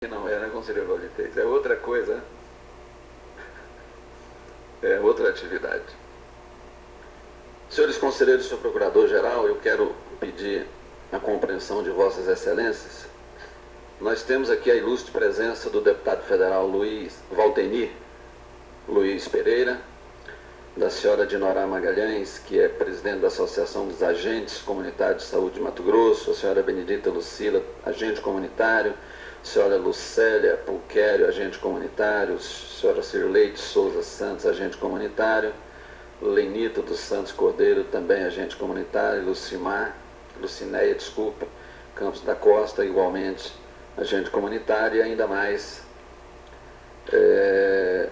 Não era conselheiro Valentez, é outra coisa, é outra atividade. Senhores conselheiros, senhor procurador-geral, eu quero pedir a compreensão de vossas excelências. Nós temos aqui a ilustre presença do deputado federal Valtenir Luiz Pereira, da senhora Dinorá Magalhães, que é presidente da Associação dos Agentes Comunitários de Saúde de Mato Grosso, a senhora Benedita Lucila, agente comunitário, a senhora Lucélia Pulquério, agente comunitário, a senhora Cirleide Souza Santos, agente comunitário, Lenita dos Santos Cordeiro, também agente comunitário, Lucinéia, desculpa, Campos da Costa, igualmente agente comunitário, e ainda mais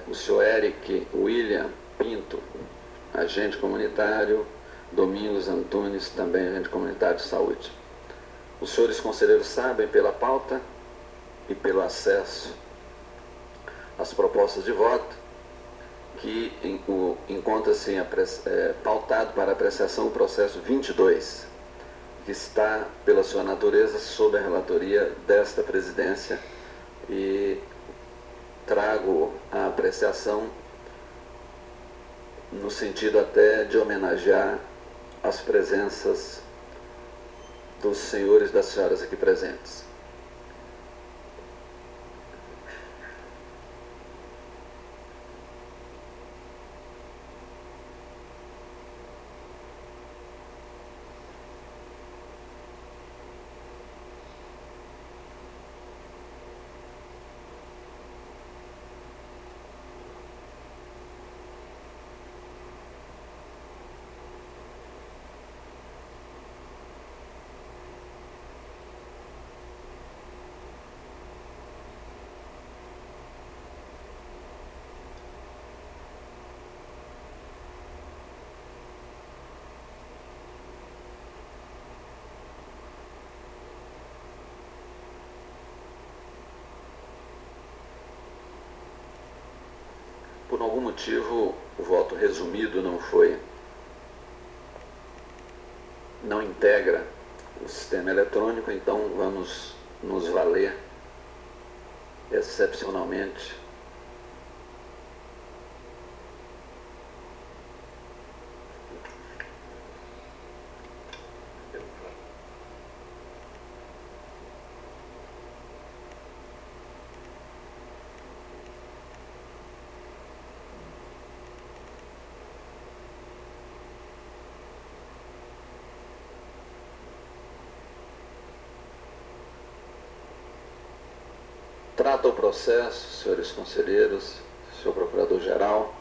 o senhor Eric William Pinto, agente comunitário, Domingos Antunes, também agente comunitário de saúde. Os senhores conselheiros sabem pela pauta e pelo acesso às propostas de voto que encontra-se pautado para apreciação o processo 22, que está, pela sua natureza, sob a relatoria desta presidência, e trago a apreciação no sentido até de homenagear as presenças dos senhores e das senhoras aqui presentes. Por algum motivo, o voto resumido não integra o sistema eletrônico, então vamos nos valer excepcionalmente trata o processo, senhores conselheiros, senhor procurador-geral,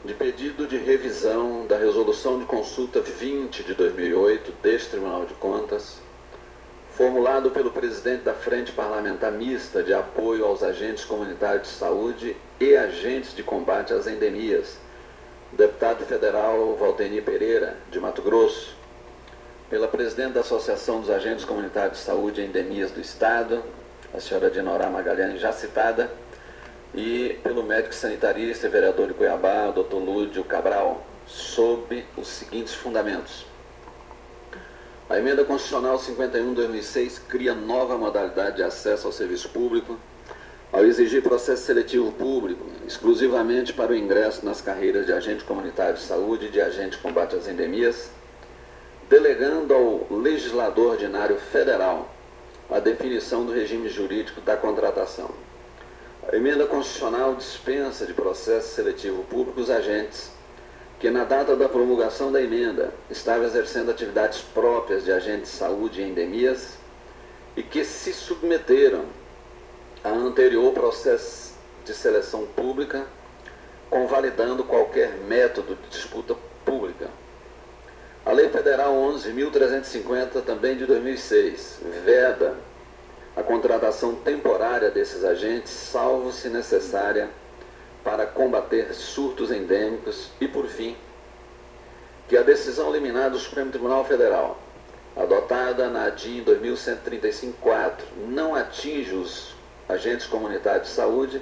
de pedido de revisão da resolução de consulta 20 de 2008 deste Tribunal de Contas, formulado pelo presidente da Frente Parlamentar Mista de Apoio aos Agentes Comunitários de Saúde e Agentes de Combate às Endemias, deputado federal Valtenir Pereira, de Mato Grosso, pela presidente da Associação dos Agentes Comunitários de Saúde e Endemias do Estado, a senhora Dinorá Magalhães, já citada, e pelo médico sanitarista e vereador de Cuiabá, o doutor Lúdio Cabral, sob os seguintes fundamentos. A emenda constitucional 51/2006 cria nova modalidade de acesso ao serviço público, ao exigir processo seletivo público, exclusivamente para o ingresso nas carreiras de agente comunitário de saúde e de agente de combate às endemias, delegando ao legislador ordinário federal a definição do regime jurídico da contratação. A emenda constitucional dispensa de processo seletivo público os agentes que, na data da promulgação da emenda, estavam exercendo atividades próprias de agentes de saúde e endemias e que se submeteram a anterior processo de seleção pública, convalidando qualquer método de disputa pública. A Lei Federal 11.350, também de 2006, veda a contratação temporária desses agentes, salvo se necessária para combater surtos endêmicos, e, por fim, que a decisão liminar do Supremo Tribunal Federal, adotada na ADIM 2135-4, não atinge os agentes comunitários de saúde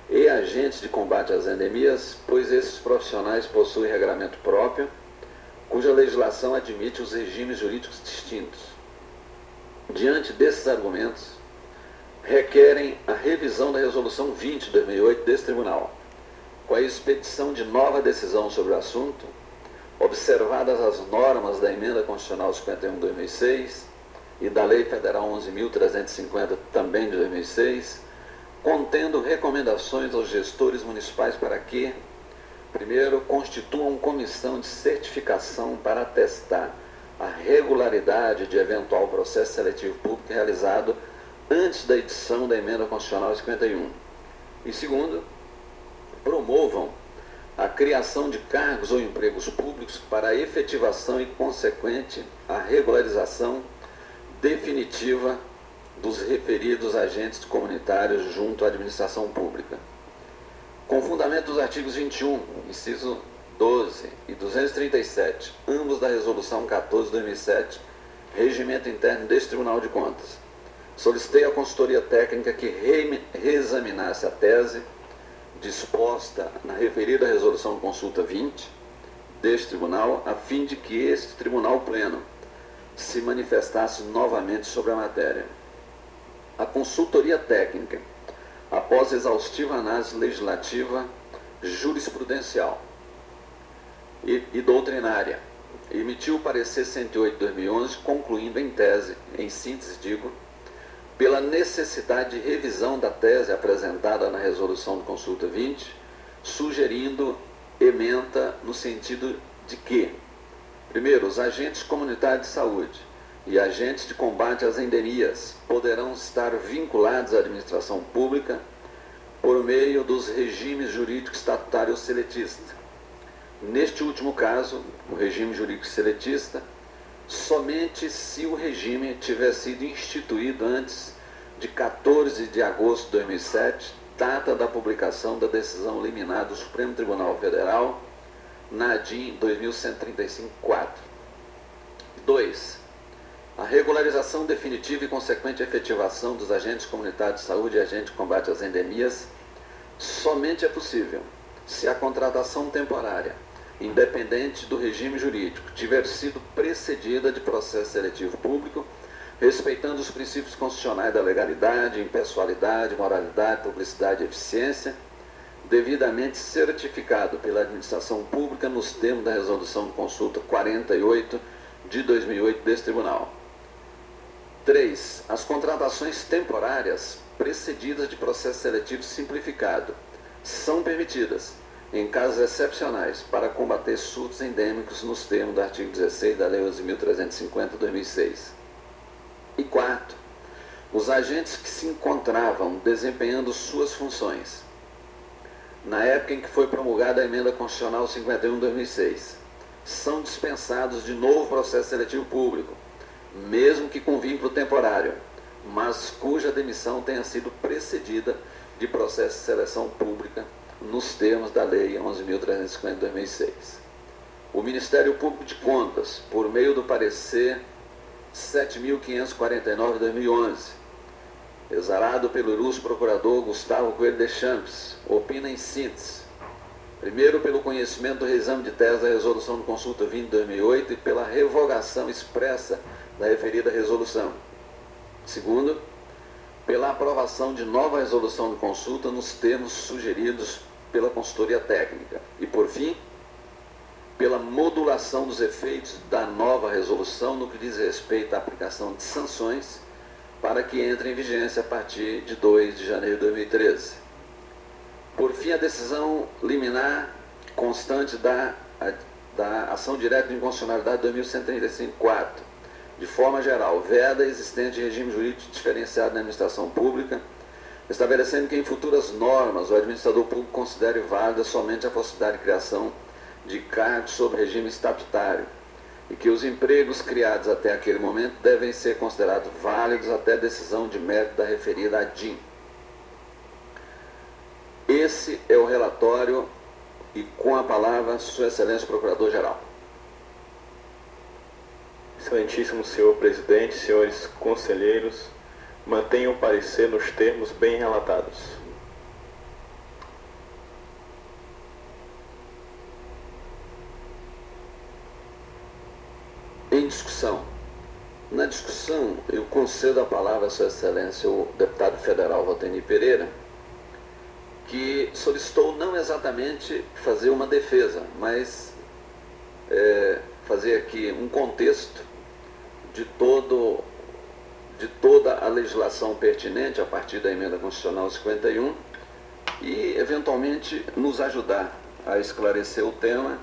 e agentes de combate às endemias, pois esses profissionais possuem regramento próprio, cuja legislação admite os regimes jurídicos distintos. Diante desses argumentos, requerem a revisão da Resolução 20 de 2008 desse Tribunal, com a expedição de nova decisão sobre o assunto, observadas as normas da Emenda Constitucional 51 de 2006 e da Lei Federal 11.350, também de 2006, contendo recomendações aos gestores municipais para que, primeiro, constituam comissão de certificação para atestar a regularidade de eventual processo seletivo público realizado antes da edição da Emenda Constitucional 51. E segundo, promovam a criação de cargos ou empregos públicos para a efetivação e consequente a regularização definitiva dos referidos agentes comunitários junto à administração pública. Com fundamento dos artigos 21, inciso 12 e 237, ambos da Resolução 14 de 2007, Regimento Interno deste Tribunal de Contas, solicitei à consultoria técnica que reexaminasse a tese disposta na referida Resolução de Consulta 20 deste Tribunal, a fim de que este Tribunal Pleno se manifestasse novamente sobre a matéria. A consultoria técnica, após exaustiva análise legislativa, jurisprudencial e doutrinária, emitiu o parecer 108 de 2011, concluindo em tese, em síntese digo, pela necessidade de revisão da tese apresentada na Resolução de Consulta 20, sugerindo ementa no sentido de que, primeiro, os agentes comunitários de saúde e agentes de combate às endemias poderão estar vinculados à administração pública por meio dos regimes jurídico estatutário seletista. Neste último caso, o regime jurídico seletista, somente se o regime tiver sido instituído antes de 14 de agosto de 2007, data da publicação da decisão liminar do Supremo Tribunal Federal, na ADIM 2135-4. 2. A regularização definitiva e consequente efetivação dos agentes comunitários de saúde e agentes de combate às endemias somente é possível se a contratação temporária, independente do regime jurídico, tiver sido precedida de processo seletivo público, respeitando os princípios constitucionais da legalidade, impessoalidade, moralidade, publicidade e eficiência, devidamente certificado pela administração pública nos termos da Resolução de Consulta 48 de 2008 deste Tribunal. 3. As contratações temporárias precedidas de processo seletivo simplificado são permitidas, em casos excepcionais, para combater surtos endêmicos nos termos do artigo 16 da Lei 11.350 de 2006. E 4. Os agentes que se encontravam desempenhando suas funções na época em que foi promulgada a Emenda Constitucional 51 de 2006 são dispensados de novo processo seletivo público, mesmo que com vínculo temporário, mas cuja demissão tenha sido precedida de processo de seleção pública nos termos da Lei 11.350 de 2006. O Ministério Público de Contas, por meio do parecer 7.549 de 2011, exarado pelo ilustre procurador Gustavo Coelho Deschamps, opina em síntese, primeiro pelo conhecimento do reexame de tese da Resolução de Consulta 20 de 2008 e pela revogação expressa da referida resolução. Segundo, pela aprovação de nova resolução de consulta nos termos sugeridos pela consultoria técnica. E, por fim, pela modulação dos efeitos da nova resolução no que diz respeito à aplicação de sanções para que entre em vigência a partir de 2 de janeiro de 2013. Por fim, a decisão liminar constante da ação direta de inconstitucionalidade 2135-4, de forma geral, veda a existência de regime jurídico diferenciado na administração pública, estabelecendo que em futuras normas o administrador público considere válida somente a possibilidade de criação de cargos sob regime estatutário e que os empregos criados até aquele momento devem ser considerados válidos até decisão de mérito da referida ADIM. Esse é o relatório e com a palavra Sua Excelência o Procurador-Geral. Excelentíssimo senhor presidente, senhores conselheiros, mantenham o parecer nos termos bem relatados. Em discussão. Na discussão, eu concedo a palavra à Sua Excelência, o deputado federal Valdemir Pereira, que solicitou não exatamente fazer uma defesa, mas fazer aqui um contexto de toda a legislação pertinente a partir da Emenda Constitucional 51 e, eventualmente, nos ajudar a esclarecer o tema,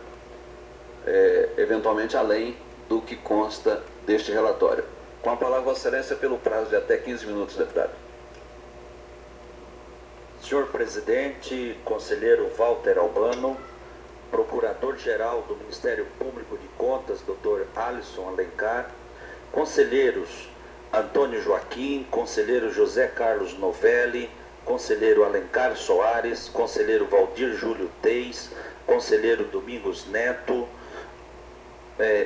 eventualmente além do que consta deste relatório. Com a palavra, Vossa Excelência, pelo prazo de até 15 minutos, deputado. Senhor presidente, conselheiro Walter Albano, procurador-geral do Ministério Público de Contas, Dr. Alisson Alencar, conselheiros Antônio Joaquim, conselheiro José Carlos Novelli, conselheiro Alencar Soares, conselheiro Valdir Júlio Teis, conselheiro Domingos Neto,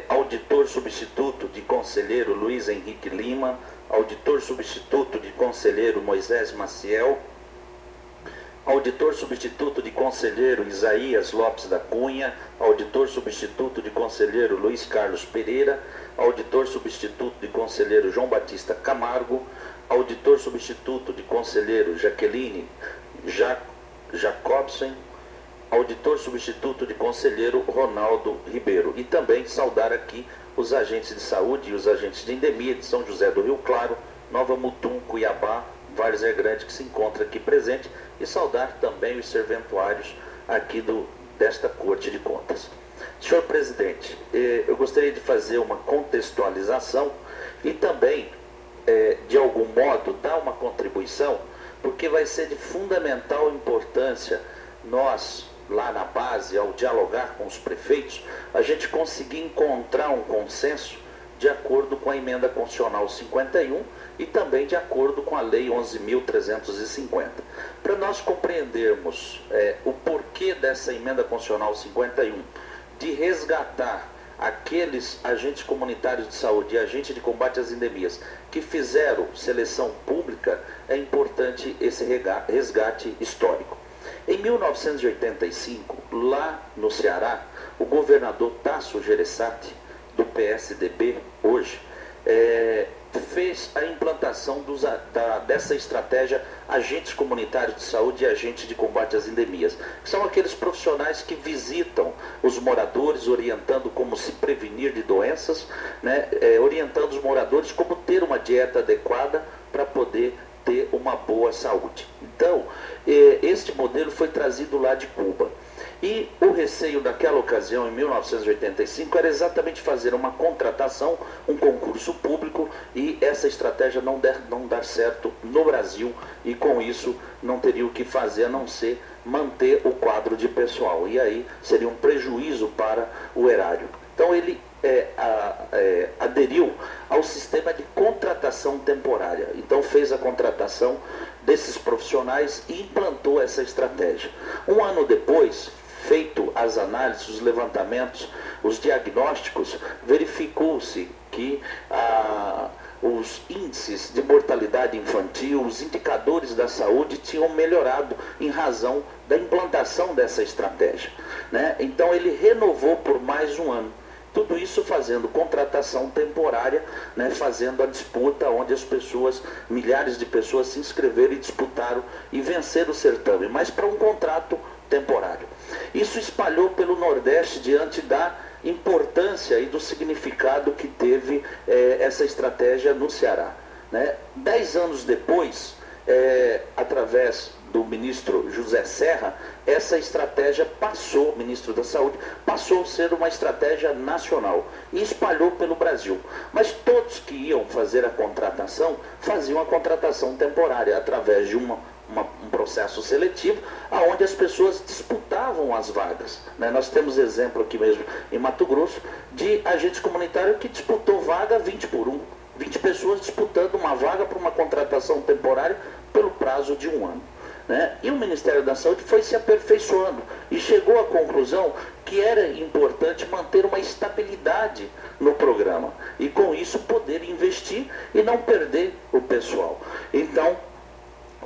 auditor substituto de conselheiro Luiz Henrique Lima, auditor substituto de conselheiro Moisés Maciel, auditor substituto de conselheiro Isaías Lopes da Cunha, auditor substituto de conselheiro Luiz Carlos Pereira, auditor substituto de conselheiro João Batista Camargo, auditor substituto de conselheiro Jaqueline Jacobsen, auditor substituto de conselheiro Ronaldo Ribeiro. E também saudar aqui os agentes de saúde e os agentes de endemia de São José do Rio Claro, Nova Mutum, Cuiabá, Várzea Grande, que se encontra aqui presente, e saudar também os serventuários aqui desta Corte de Contas. Senhor presidente, eu gostaria de fazer uma contextualização e também, de algum modo, dar uma contribuição, porque vai ser de fundamental importância nós, lá na base, ao dialogar com os prefeitos, a gente conseguir encontrar um consenso de acordo com a Emenda Constitucional 51 e também de acordo com a Lei 11.350. Para nós compreendermos o porquê dessa Emenda Constitucional 51, de resgatar aqueles agentes comunitários de saúde e agentes de combate às endemias que fizeram seleção pública, é importante esse resgate histórico. Em 1985, lá no Ceará, o governador Tasso Gereissati, do PSDB, hoje, fez a implantação dessa estratégia agentes comunitários de saúde e agentes de combate às endemias. São aqueles profissionais que visitam os moradores, orientando como se prevenir de doenças, né, orientando os moradores como ter uma dieta adequada para poder ter uma boa saúde. Então, este modelo foi trazido lá de Cuba. E o receio daquela ocasião, em 1985, era exatamente fazer uma contratação, um concurso público, e essa estratégia não dar certo no Brasil, e com isso não teria o que fazer a não ser manter o quadro de pessoal. E aí seria um prejuízo para o erário. Então ele aderiu ao sistema de contratação temporária. Então fez a contratação desses profissionais e implantou essa estratégia. Um ano depois, feito as análises, os levantamentos, os diagnósticos, verificou-se que os índices de mortalidade infantil, os indicadores da saúde tinham melhorado em razão da implantação dessa estratégia, né? Então ele renovou por mais um ano. Tudo isso fazendo contratação temporária, né, fazendo a disputa onde as pessoas, milhares de pessoas se inscreveram e disputaram e venceram o certame, mas para um contrato temporário. Isso espalhou pelo Nordeste diante da importância e do significado que teve essa estratégia no Ceará, né? 10 anos depois, através do ministro José Serra, essa estratégia passou, ministro da Saúde, passou a ser uma estratégia nacional e espalhou pelo Brasil. Mas todos que iam fazer a contratação, faziam a contratação temporária, através de um processo seletivo, onde as pessoas disputavam as vagas, né? Nós temos exemplo aqui mesmo em Mato Grosso, de agente comunitário que disputou vaga 20 por 1. 20 pessoas disputando uma vaga para uma contratação temporária pelo prazo de um ano, né? E o Ministério da Saúde foi se aperfeiçoando e chegou à conclusão que era importante manter uma estabilidade no programa e com isso poder investir e não perder o pessoal. Então,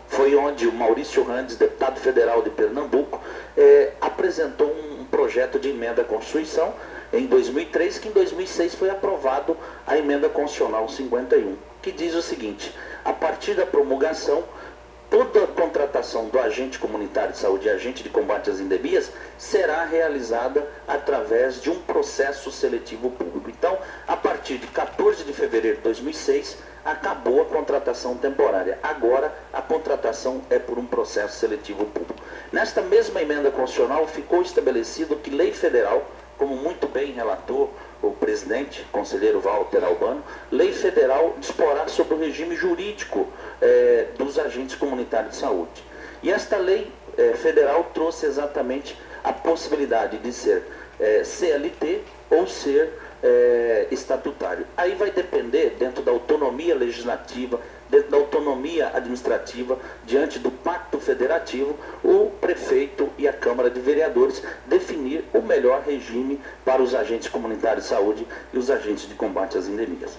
foi onde o Maurício Randes, deputado federal de Pernambuco, apresentou um projeto de emenda à Constituição em 2003, que em 2006 foi aprovado a emenda constitucional 51, que diz o seguinte: a partir da promulgação, toda a contratação do agente comunitário de saúde e agente de combate às endemias será realizada através de um processo seletivo público. Então, a partir de 14 de fevereiro de 2006, acabou a contratação temporária. Agora, a contratação é por um processo seletivo público. Nesta mesma emenda constitucional, ficou estabelecido que lei federal, como muito bem relatou o presidente, conselheiro Walter Albano, lei federal disporá sobre o regime jurídico dos agentes comunitários de saúde. E esta lei federal trouxe exatamente a possibilidade de ser CLT ou ser estatutário. Aí vai depender, dentro da autonomia legislativa, dentro da autonomia administrativa, diante do pacto federativo, o prefeito e a Câmara de Vereadores definir o melhor regime para os agentes comunitários de saúde e os agentes de combate às endemias.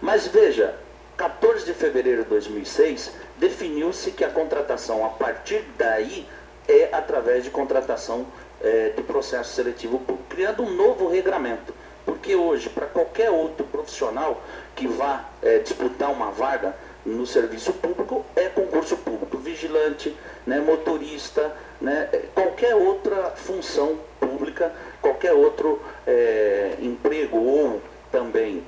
Mas veja, 14 de fevereiro de 2006, definiu-se que a contratação a partir daí é através de contratação de processo seletivo público, criando um novo regramento. Porque hoje, para qualquer outro profissional que vá disputar uma vaga no serviço público, é concurso público, vigilante, né, motorista, né, qualquer outra função pública, qualquer outro emprego ou também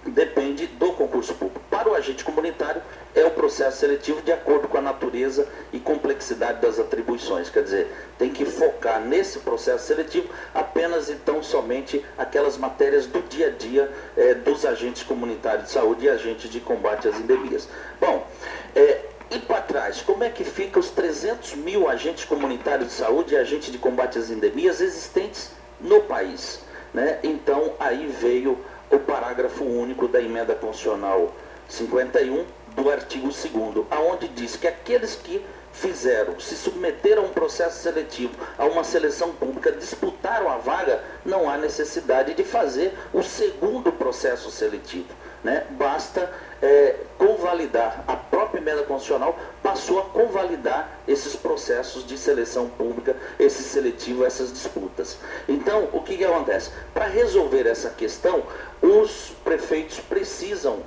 depende do concurso público. Para o agente comunitário, é o processo seletivo de acordo com a natureza e complexidade das atribuições. Quer dizer, tem que focar nesse processo seletivo apenas então somente aquelas matérias do dia a dia dos agentes comunitários de saúde e agentes de combate às endemias. Bom, e para trás, como é que fica os 300 mil agentes comunitários de saúde e agentes de combate às endemias existentes no país, né? Então, aí veio o parágrafo único da emenda constitucional 51 do artigo 2º, aonde diz que aqueles que se submeteram a um processo seletivo, a uma seleção pública, disputaram a vaga, não há necessidade de fazer o segundo processo seletivo, né? Basta convalidar. A própria emenda constitucional passou a convalidar esses processos de seleção pública, esse seletivo, essas disputas. Então, o que acontece? Para resolver essa questão, os prefeitos precisam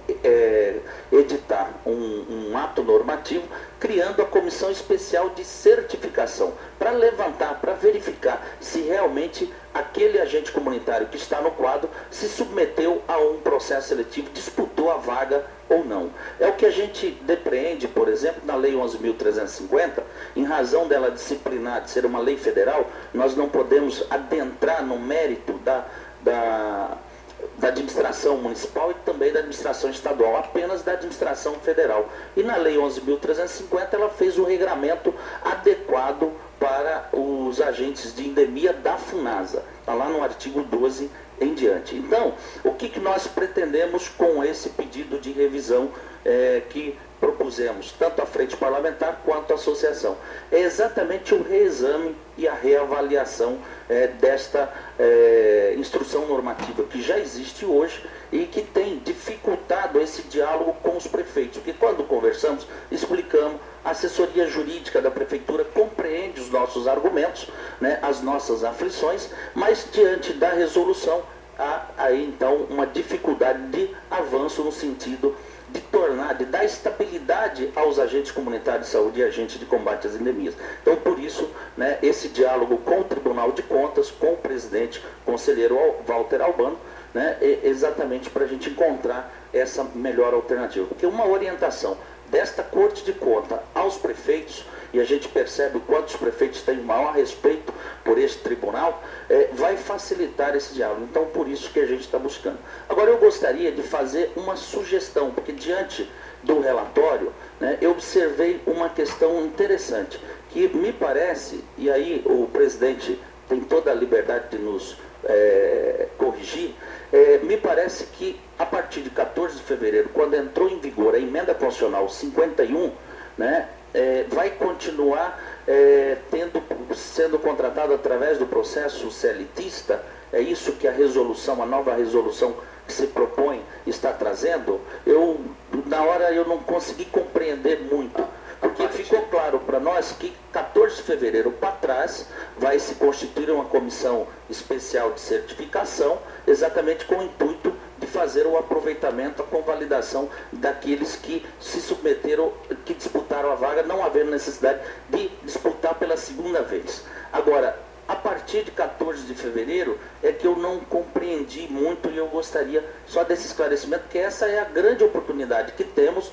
editar um ato normativo, criando a Comissão Especial de Certificação, para levantar, para verificar se realmente aquele agente comunitário que está no quadro se submeteu a um processo seletivo, disputou a vaga ou não. É o que a gente depreende, por exemplo, na Lei 11.350, em razão dela disciplinar, de ser uma lei federal, nós não podemos adentrar no mérito da administração municipal e também da administração estadual, apenas da administração federal. E na Lei 11.350 ela fez o regramento adequado para os agentes de endemia da FUNASA, está lá no artigo 12 em diante. Então, o que nós pretendemos com esse pedido de revisão que propusemos, tanto a frente parlamentar quanto a associação? É exatamente o reexame e a reavaliação desta instrução normativa que já existe hoje e que tem dificultado esse diálogo com os prefeitos, porque quando conversamos, explicamos, a assessoria jurídica da prefeitura compreende os nossos argumentos, né, as nossas aflições, mas diante da resolução há aí então uma dificuldade de avanço no sentido de dar estabilidade aos agentes comunitários de saúde e agentes de combate às endemias. Então, por isso, né, esse diálogo com o Tribunal de Contas, com o presidente, conselheiro Walter Albano, né, exatamente para a gente encontrar essa melhor alternativa. Porque uma orientação desta Corte de Contas aos prefeitos, e a gente percebe o quanto os prefeitos têm maior respeito por este tribunal, vai facilitar esse diálogo. Então, por isso que a gente está buscando. Agora, eu gostaria de fazer uma sugestão, porque diante do relatório, né, eu observei uma questão interessante, que me parece, e aí o presidente tem toda a liberdade de nos corrigir, me parece que a partir de 14 de fevereiro, quando entrou em vigor a emenda constitucional 51, né, vai continuar sendo contratado através do processo CLTista. É isso que a nova resolução que se propõe está trazendo. Na hora eu não consegui compreender muito, porque ficou claro para nós que 14 de fevereiro para trás vai se constituir uma comissão especial de certificação, exatamente com o intuito de fazer o aproveitamento, a convalidação daqueles que se submeteram, que disputaram a vaga, não havendo necessidade de disputar pela segunda vez. Agora, a partir de 14 de fevereiro é que eu não compreendi muito e eu gostaria só desse esclarecimento, porque essa é a grande oportunidade que temos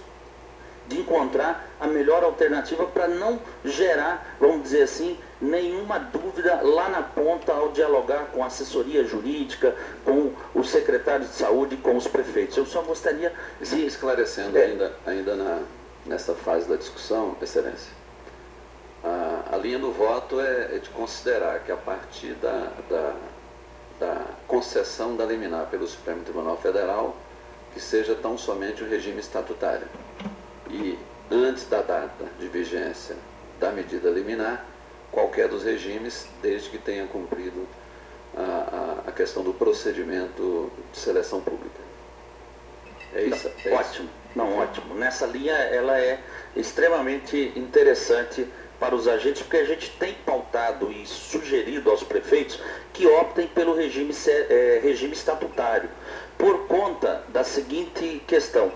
de encontrar a melhor alternativa para não gerar, vamos dizer assim, nenhuma dúvida lá na ponta ao dialogar com a assessoria jurídica, com os secretários de saúde, com os prefeitos. Eu só gostaria de... Esclarecendo nessa fase da discussão, Excelência, a linha do voto é de considerar que a partir da concessão da liminar pelo Supremo Tribunal Federal, que seja tão somente o regime estatutário. E antes da data de vigência da medida liminar, qualquer dos regimes, desde que tenha cumprido a questão do procedimento de seleção pública. É isso? Não, ótimo. Não, ótimo. Nessa linha, ela é extremamente interessante para os agentes, porque a gente tem pautado e sugerido aos prefeitos que optem pelo regime estatutário, por conta da seguinte questão: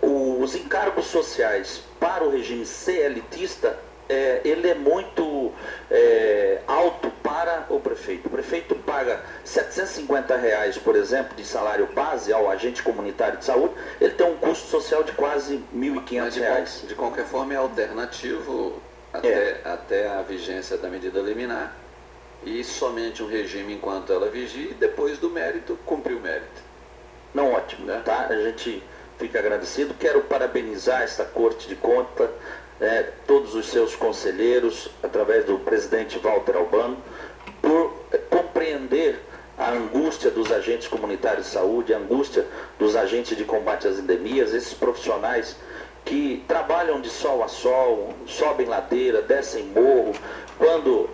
os encargos sociais para o regime CLTista, ele é muito alto para o prefeito. O prefeito paga R$ 750, por exemplo, de salário base ao agente comunitário de saúde, ele tem um custo social de quase R$ 1.500. De qualquer forma, é alternativo até a vigência da medida liminar, e somente um regime enquanto ela vigia, e depois do mérito, cumprir o mérito. Não, ótimo, né? Tá? A gente fica agradecido. Quero parabenizar esta Corte de Contas, todos os seus conselheiros, através do presidente Walter Albano, por compreender a angústia dos agentes comunitários de saúde, a angústia dos agentes de combate às endemias, esses profissionais que trabalham de sol a sol, sobem ladeira, descem morro, quando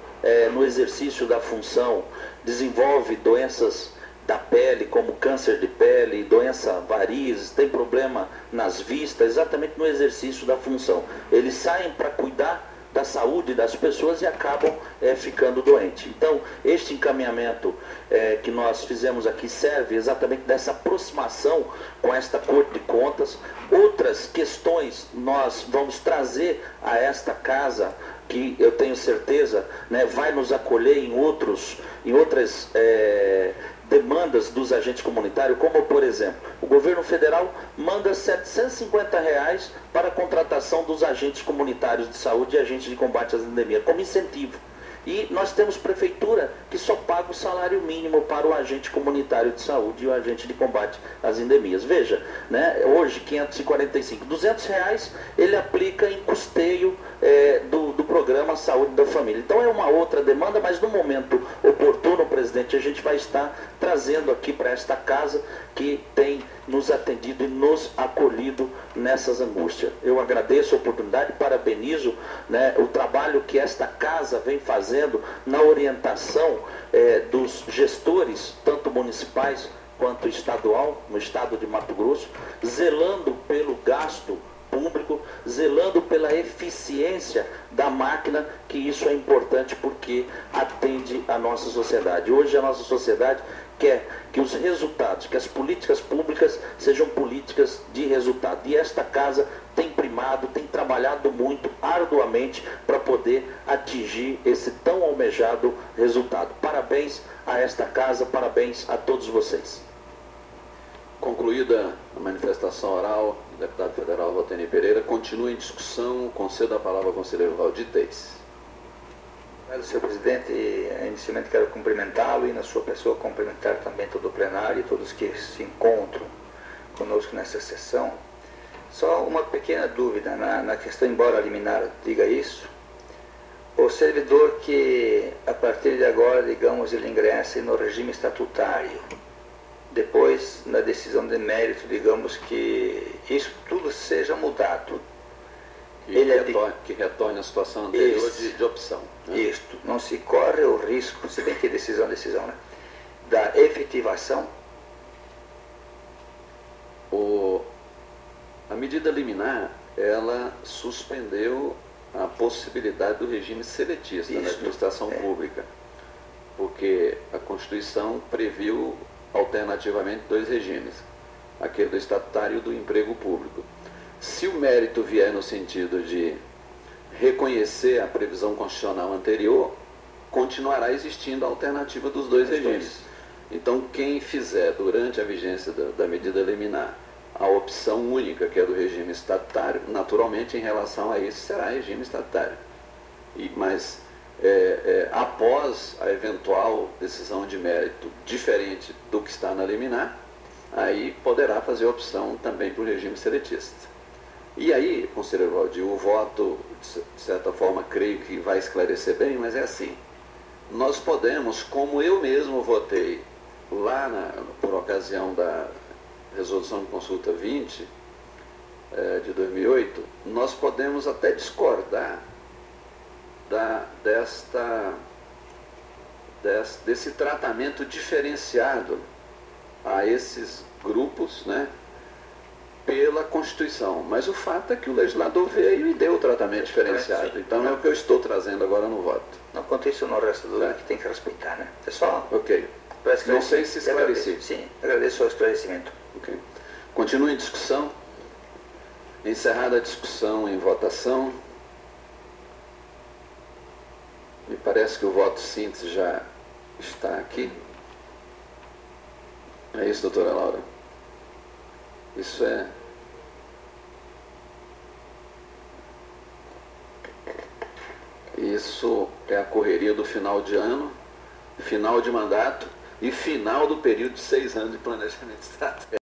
no exercício da função desenvolve doenças da pele, como câncer de pele, doença varizes, tem problema nas vistas, exatamente no exercício da função. Eles saem para cuidar da saúde das pessoas e acabam ficando doentes. Então, este encaminhamento que nós fizemos aqui serve exatamente dessa aproximação com esta Corte de Contas. Outras questões nós vamos trazer a esta casa, que eu tenho certeza vai nos acolher em outras demandas dos agentes comunitários, como, por exemplo, o governo federal manda R$ 750 para a contratação dos agentes comunitários de saúde e agentes de combate às endemias, como incentivo. E nós temos prefeitura que só paga o salário mínimo para o agente comunitário de saúde e o agente de combate às endemias. Veja, hoje 545, R$200 ele aplica em custeio do programa Saúde da Família. Então é uma outra demanda, mas no momento oportuno, presidente, a gente vai estar trazendo aqui para esta casa que tem nos atendido e nos acolhido nessas angústias. Eu agradeço a oportunidade, parabenizo o trabalho que esta casa vem fazendo na orientação dos gestores, tanto municipais quanto estadual, no estado de Mato Grosso, zelando pelo gasto público, zelando pela eficiência da máquina, que isso é importante porque atende a nossa sociedade. Hoje a nossa sociedade quer que os resultados, que as políticas públicas sejam políticas de resultado. E esta casa tem primado, tem trabalhado muito, arduamente, para poder atingir esse tão almejado resultado. Parabéns a esta casa, parabéns a todos vocês. Concluída a manifestação oral do deputado federal Valtenir Pereira, continua em discussão. Concedo a palavra ao conselheiro Valdir Teis. Obrigado, senhor presidente. Inicialmente quero cumprimentá-lo e, na sua pessoa, cumprimentar também todo o plenário e todos que se encontram conosco nessa sessão. Só uma pequena dúvida na questão, embora a liminar diga isso. O servidor que, a partir de agora, digamos, ele ingressa no regime estatutário, depois, na decisão de mérito, digamos que isso tudo seja mudado. Que retorne à situação anterior de opção. Isto, não se corre o risco, se bem que decisão, da efetivação. A medida liminar, ela suspendeu a possibilidade do regime seletista na administração pública, porque a Constituição previu alternativamente dois regimes, aquele do estatutário e do emprego público. Se o mérito vier no sentido de reconhecer a previsão constitucional anterior, continuará existindo a alternativa dos dois regimes. Então, quem fizer durante a vigência da medida liminar a opção única, que é do regime estatutário, naturalmente, em relação a isso, será regime estatutário. Mas, após a eventual decisão de mérito diferente do que está na liminar, aí poderá fazer opção também para o regime seletista. E aí, conselheiro Valdir, o voto, de certa forma, creio que vai esclarecer bem, mas é assim. Nós podemos, como eu mesmo votei lá por ocasião da Resolução de Consulta 20 de 2008, nós podemos até discordar desse tratamento diferenciado a esses grupos, né, pela Constituição. Mas o fato é que o legislador veio e deu o tratamento diferenciado. Então é o que eu estou trazendo agora no voto. Não, quanto isso não resta dúvida que tem que respeitar, né? É só... Ok. Não sei se esclareci. Sim, agradeço o esclarecimento. Ok. Continua em discussão. Encerrada a discussão em votação. Me parece que o voto síntese já está aqui. É isso, doutora Laura? Isso é... Isso é a correria do final de ano, final de mandato e final do período de 6 anos de planejamento estratégico.